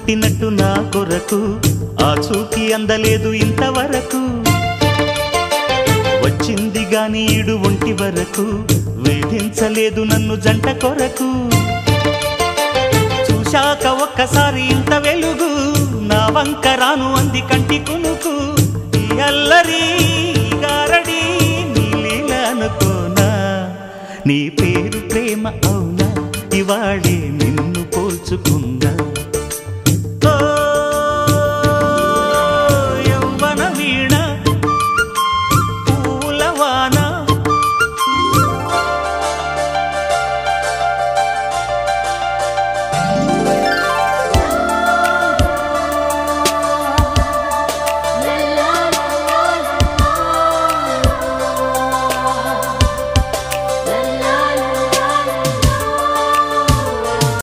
పుట్టినట్టు నా కొరకు ఆ చూకి అందలేదు ఇంతవరకు వచ్చింది గాని ఈడు ఒంటి వరకు వేధించలేదు నన్ను జంట కొరకు చూశాక ఒక్కసారి ఇంత వెలుగు నా వంక రాను అంది కంటి కునుకు ఈ అల్లరి గారడి నీ లీల అనుకోనా నీ పేరు ప్రేమ అవునా ఇవాళే నిన్ను పోల్చుకున్నా